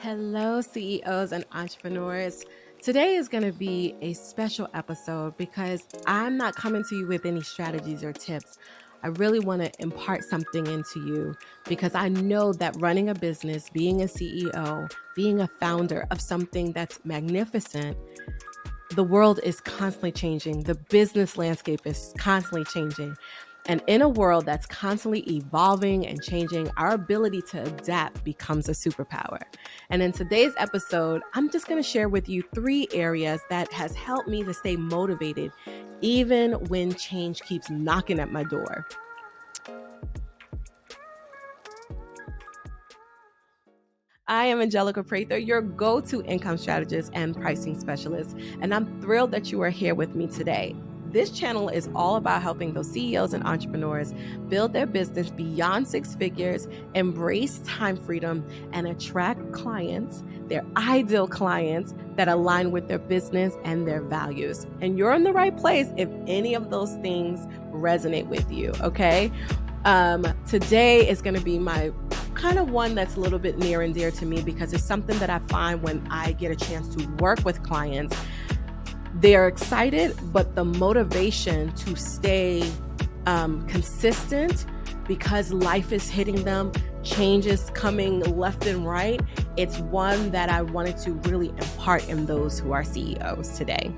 Hello, CEOs and entrepreneurs. Today is going to be a special episode because I'm not coming to you with any strategies or tips. I really want to impart something into you because I know that running a business, being a CEO, being a founder of something that's magnificent, the world is constantly changing. The business landscape is constantly changing. And in a world that's constantly evolving and changing, our ability to adapt becomes a superpower. And in today's episode, I'm just going to share with you 3 areas that has helped me to stay motivated even when change keeps knocking at my door. I am Angelica Prather, your go-to income strategist and pricing specialist, and I'm thrilled that you are here with me today. This channel is all about helping those CEOs and entrepreneurs build their business beyond 6 figures, embrace time freedom, and attract clients, their ideal clients that align with their business and their values. And you're in the right place if any of those things resonate with you, okay? Today is going to be my kind of one that's a little bit near and dear to me because it's something that I find when I get a chance to work with clients. They're excited, but the motivation to stay consistent because life is hitting them, change is coming left and right. It's one that I wanted to really impart in those who are CEOs today.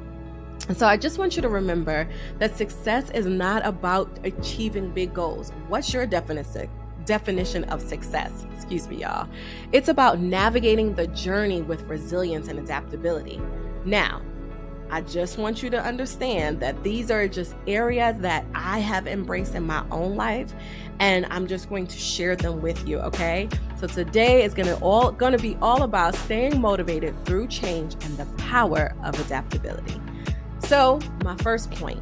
And so I just want you to remember that success is not about achieving big goals. What's your definition of success? Excuse me, y'all. It's about navigating the journey with resilience and adaptability. Now, I just want you to understand that these are just areas that I have embraced in my own life, and I'm just going to share them with you, okay? So today is going to be all about staying motivated through change and the power of adaptability. So, my first point,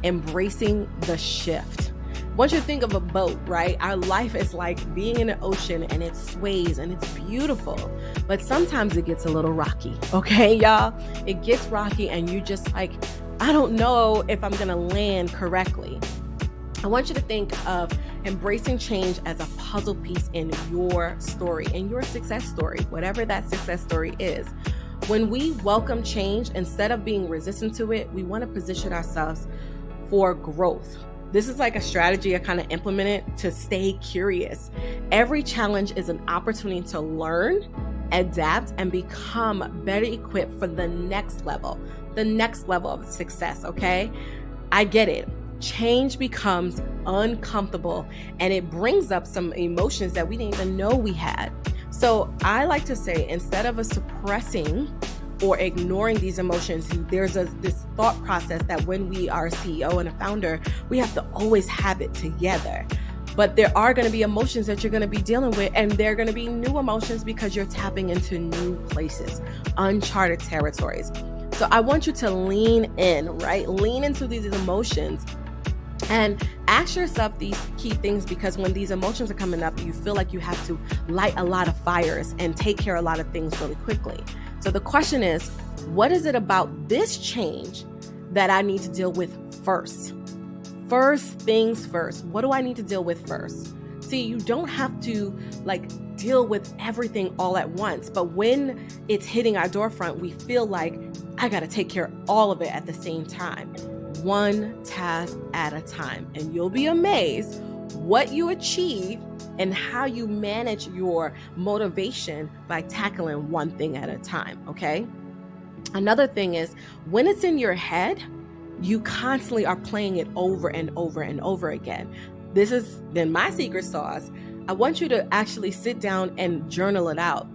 embracing the shift. Once you think of a boat, right? Our life is like being in an ocean and it sways and it's beautiful, but sometimes it gets a little rocky, okay, y'all? It gets rocky and you just like, I don't know if I'm gonna land correctly. I want you to think of embracing change as a puzzle piece in your story, in your success story, whatever that success story is. When we welcome change, instead of being resistant to it, we want to position ourselves for growth. This is like a strategy I kind of implemented to stay curious. Every challenge is an opportunity to learn, adapt, and become better equipped for the next level of success, okay? I get it. Change becomes uncomfortable and it brings up some emotions that we didn't even know we had. So I like to say, instead of suppressing or ignoring these emotions, there's this thought process that when we are a CEO and a founder, we have to always have it together. But there are going to be emotions that you're going to be dealing with, and they're going to be new emotions because you're tapping into new places, uncharted territories. So I want you to lean in, right? Lean into these emotions and ask yourself these key things, because when these emotions are coming up, you feel like you have to light a lot of fires and take care of a lot of things really quickly. So the question is, what is it about this change that I need to deal with first? First things first. What do I need to deal with first? See, you don't have to deal with everything all at once, but when it's hitting our doorfront, we feel like I got to take care of all of it at the same time. One task at a time, and you'll be amazed what you achieve and how you manage your motivation by tackling one thing at a time, okay? Another thing is, when it's in your head, you constantly are playing it over and over and over again. This is then my secret sauce. I want you to actually sit down and journal it out.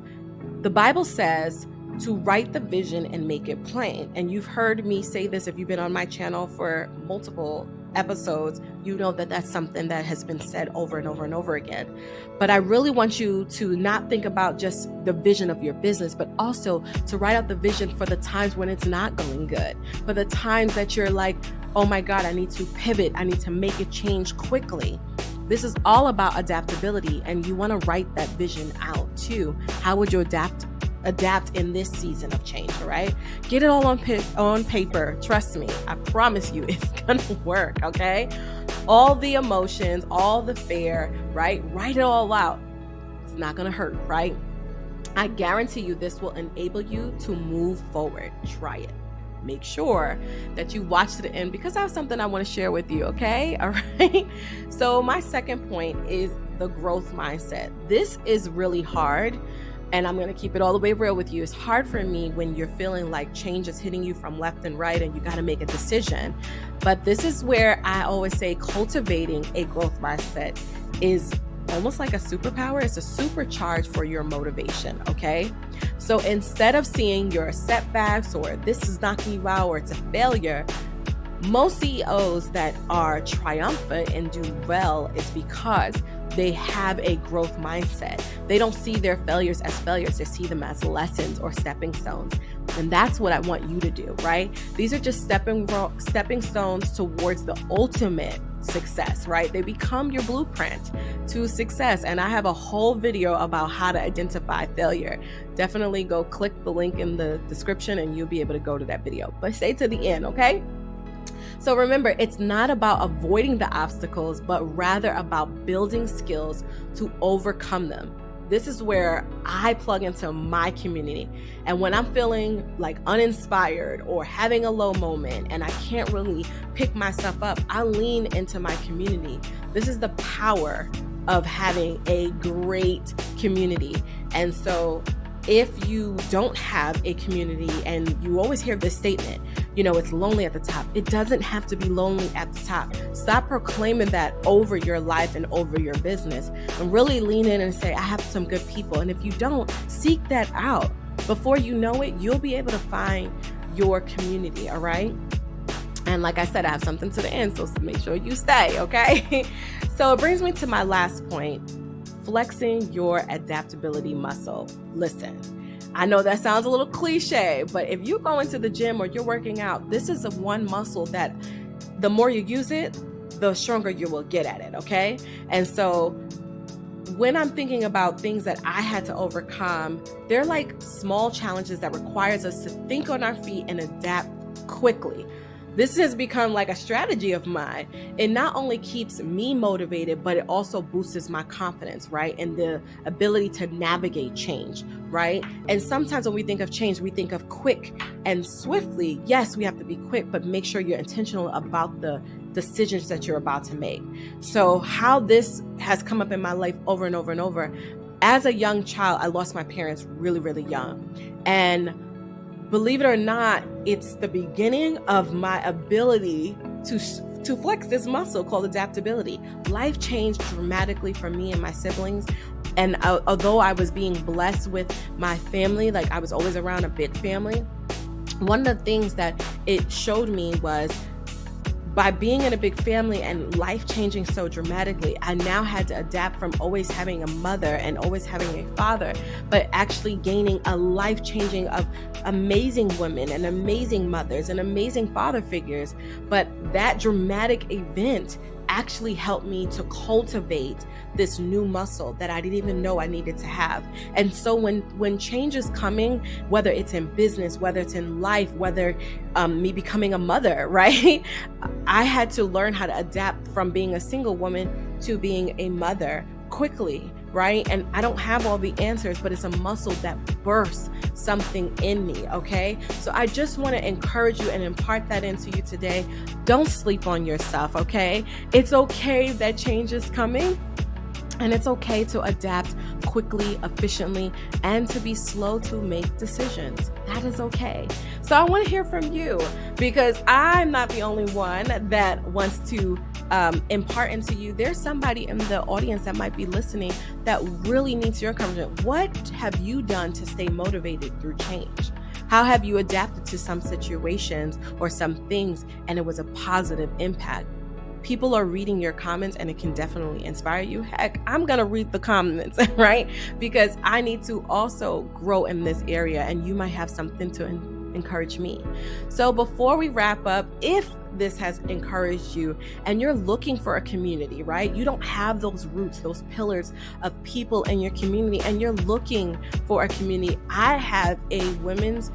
The Bible says to write the vision and make it plain. And you've heard me say this if you've been on my channel for multiple episodes. You know that that's something that has been said over and over and over again. But I really want you to not think about just the vision of your business, but also to write out the vision for the times when it's not going good, for the times that you're like, oh my God, I need to pivot. I need to make a change quickly. This is all about adaptability, and you want to write that vision out too. How would you adapt in this season of change, all right? Get it all on paper. Trust me, I promise you it's gonna work, okay? All the emotions, all the fear, right? Write it all out. It's not gonna hurt, right? I guarantee you this will enable you to move forward. Try it. Make sure that you watch to the end because I have something I want to share with you, okay? All right. So my second point is the growth mindset. This is really hard, and I'm going to keep it all the way real with you. It's hard for me when you're feeling like change is hitting you from left and right and you got to make a decision. But this is where I always say cultivating a growth mindset is almost like a superpower. It's a supercharge for your motivation, okay? So instead of seeing your setbacks or this is knocking you out or it's a failure, most CEOs that are triumphant and do well is because they have a growth mindset. They don't see their failures as failures. They see them as lessons or stepping stones. And that's what I want you to do, right? These are just stepping stones towards the ultimate success, right? They become your blueprint to success. And I have a whole video about how to identify failure. Definitely go click the link in the description and you'll be able to go to that video. But stay to the end, okay? So remember, it's not about avoiding the obstacles, but rather about building skills to overcome them. This is where I plug into my community. And when I'm feeling like uninspired or having a low moment and I can't really pick myself up, I lean into my community. This is the power of having a great community. And so if you don't have a community, and you always hear this statement, it's lonely at the top. It doesn't have to be lonely at the top. Stop proclaiming that over your life and over your business, and really lean in and say, I have some good people. And if you don't, seek that out. Before you know it, you'll be able to find your community, all right? And like I said, I have something to the end, so make sure you stay, okay? So it brings me to my last point. Flexing your adaptability muscle. Listen, I know that sounds a little cliche, but if you go into the gym or you're working out, this is the one muscle that the more you use it, the stronger you will get at it, okay? And so when I'm thinking about things that I had to overcome, they're like small challenges that requires us to think on our feet and adapt quickly. This has become like a strategy of mine. It not only keeps me motivated, but it also boosts my confidence, right? And the ability to navigate change, right? And sometimes when we think of change, we think of quick and swiftly. Yes, we have to be quick, but make sure you're intentional about the decisions that you're about to make. So how this has come up in my life over and over and over. As a young child, I lost my parents really, really young. And believe it or not, it's the beginning of my ability to flex this muscle called adaptability. Life changed dramatically for me and my siblings. And although I was being blessed with my family, like I was always around a big family, one of the things that it showed me was by being in a big family and life changing so dramatically, I now had to adapt from always having a mother and always having a father, but actually gaining a life changing of amazing women and amazing mothers and amazing father figures. But that dramatic event actually helped me to cultivate this new muscle that I didn't even know I needed to have. And so when change is coming, whether it's in business, whether it's in life, whether me becoming a mother, right? I had to learn how to adapt from being a single woman to being a mother quickly, right? And I don't have all the answers, but it's a muscle that bursts something in me, okay? So I just want to encourage you and impart that into you today. Don't sleep on yourself, okay? It's okay that change is coming. And it's okay to adapt quickly, efficiently, and to be slow to make decisions. That is okay. So I want to hear from you because I'm not the only one that wants to impart into you. There's somebody in the audience that might be listening that really needs your encouragement. What have you done to stay motivated through change? How have you adapted to some situations or some things and it was a positive impact? People are reading your comments and it can definitely inspire you. Heck, I'm going to read the comments, right? Because I need to also grow in this area and you might have something to encourage me. So before we wrap up, if this has encouraged you and you're looking for a community, right? You don't have those roots, those pillars of people in your community and you're looking for a community. I have a women's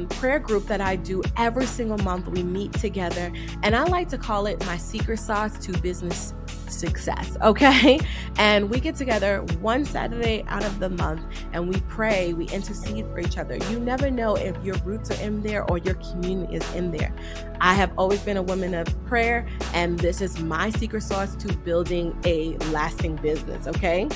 prayer group that I do every single month. We meet together and I like to call it my secret sauce to business success, okay? And we get together one Saturday out of the month and we pray, we intercede for each other. You never know if your roots are in there or your community is in there. I have always been a woman of prayer, and this is my secret sauce to building a lasting business, okay?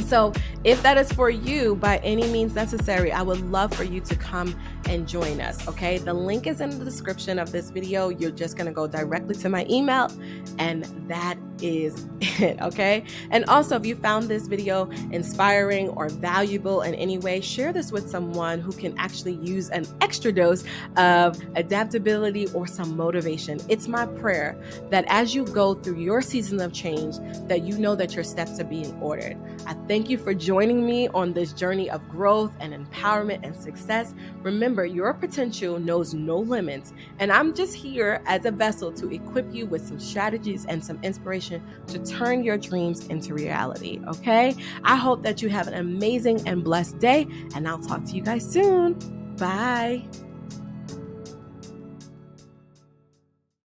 So if that is for you by any means necessary, I would love for you to come and join us, okay? The link is in the description of this video. You're just gonna go directly to my email, and that is it, okay? And also, if you found this video inspiring or valuable in any way, share this with someone who can actually use an extra dose of adaptability or some motivation. It's my prayer that as you go through your season of change, that you know that your steps are being ordered. I thank you for joining me on this journey of growth and empowerment and success. Remember, your potential knows no limits, and I'm just here as a vessel to equip you with some strategies and some inspiration to turn your dreams into reality, okay? I hope that you have an amazing and blessed day, and I'll talk to you guys soon. Bye.